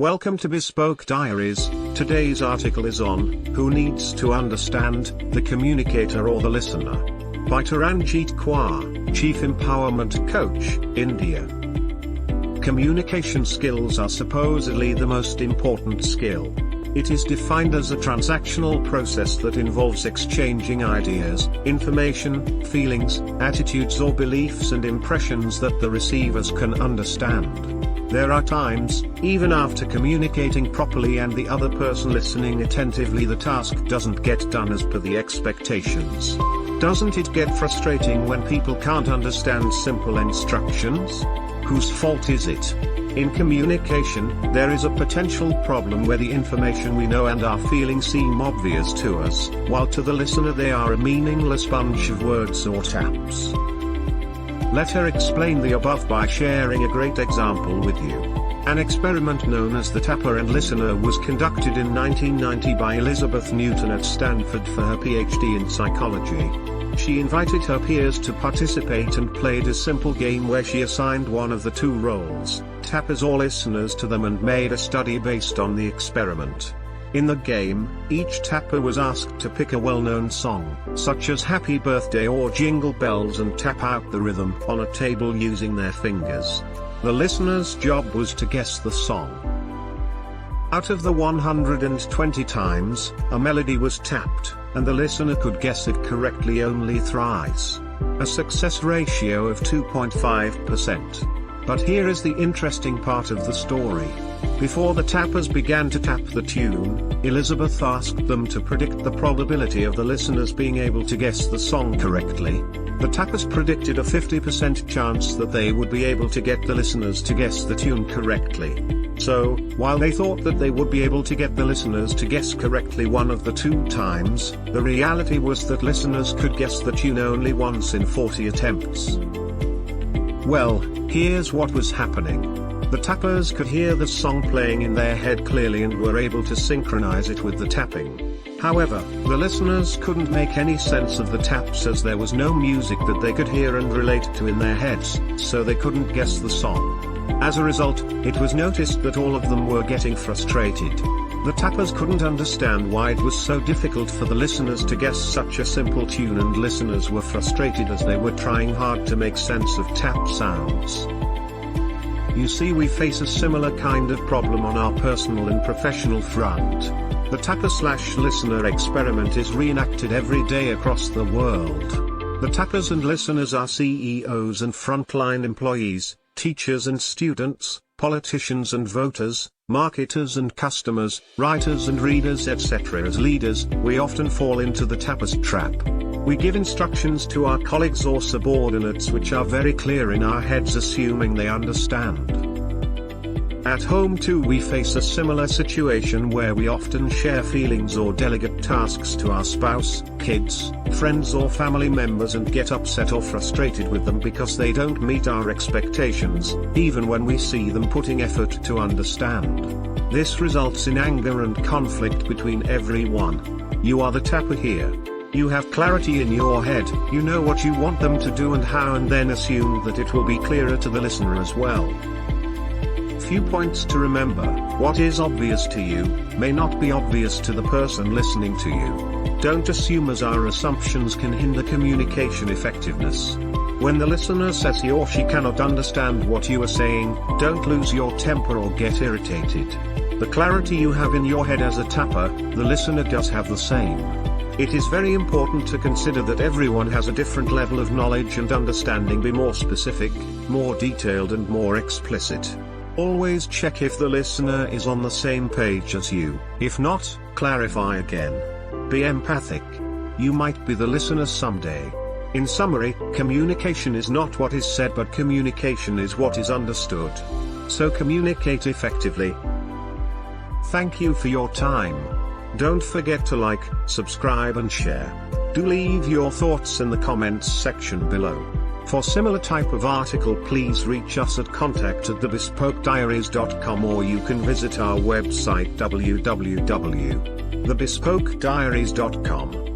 Welcome to Bespoke Diaries. Today's article is on Who Needs to Understand, the Communicator or the Listener? By Taranjeet Kaur, Chief Empowerment Coach, India. Communication skills are supposedly the most important skill. It is defined as a transactional process that involves exchanging ideas, information, feelings, attitudes or beliefs and impressions that the receivers can understand. There are times, even after communicating properly and the other person listening attentively, the task doesn't get done as per the expectations. Doesn't it get frustrating when people can't understand simple instructions? Whose fault is it? In communication, there is a potential problem where the information we know and our feelings seem obvious to us, while to the listener they are a meaningless bunch of words or taps. Let her explain the above by sharing a great example with you. An experiment known as the Tapper and Listener was conducted in 1990 by Elizabeth Newton at Stanford for her PhD in psychology. She invited her peers to participate and played a simple game where she assigned one of the two roles, tappers or listeners, to them and made a study based on the experiment. In the game, each tapper was asked to pick a well-known song, such as Happy Birthday or Jingle Bells, and tap out the rhythm on a table using their fingers. The listener's job was to guess the song. Out of the 120 times, a melody was tapped, and the listener could guess it correctly only thrice. A success ratio of 2.5%. But here is the interesting part of the story. Before the tappers began to tap the tune, Elizabeth asked them to predict the probability of the listeners being able to guess the song correctly. The tappers predicted a 50% chance that they would be able to get the listeners to guess the tune correctly. So, while they thought that they would be able to get the listeners to guess correctly one of the two times, the reality was that listeners could guess the tune only once in 40 attempts. Well, here's what was happening. The tappers could hear the song playing in their head clearly and were able to synchronize it with the tapping. However, the listeners couldn't make any sense of the taps as there was no music that they could hear and relate to in their heads, so they couldn't guess the song. As a result, it was noticed that all of them were getting frustrated. The tappers couldn't understand why it was so difficult for the listeners to guess such a simple tune, and listeners were frustrated as they were trying hard to make sense of tap sounds. You see, we face a similar kind of problem on our personal and professional front. The tapper/listener experiment is reenacted every day across the world. The tappers and listeners are CEOs and frontline employees, teachers and students, politicians and voters, marketers and customers, writers and readers, etc. As leaders, we often fall into the tapper's trap. We give instructions to our colleagues or subordinates which are very clear in our heads, assuming they understand. At home too, we face a similar situation where we often share feelings or delegate tasks to our spouse, kids, friends or family members and get upset or frustrated with them because they don't meet our expectations, even when we see them putting effort to understand. This results in anger and conflict between everyone. You are the tapper here. You have clarity in your head, you know what you want them to do and how, and then assume that it will be clearer to the listener as well. Few points to remember: what is obvious to you may not be obvious to the person listening to you. Don't assume, as our assumptions can hinder communication effectiveness. When the listener says he or she cannot understand what you are saying, don't lose your temper or get irritated. The clarity you have in your head as a tapper, the listener does have the same. It is very important to consider that everyone has a different level of knowledge and understanding. Be more specific, more detailed and more explicit. Always check if the listener is on the same page as you. If not, clarify again. Be empathic. You might be the listener someday. In summary, communication is not what is said, but communication is what is understood. So communicate effectively. Thank you for your time. Don't forget to like, subscribe and share. Do leave your thoughts in the comments section below. For similar type of article, please reach us at contact@thebespokediaries.com, or you can visit our website www.thebespokediaries.com.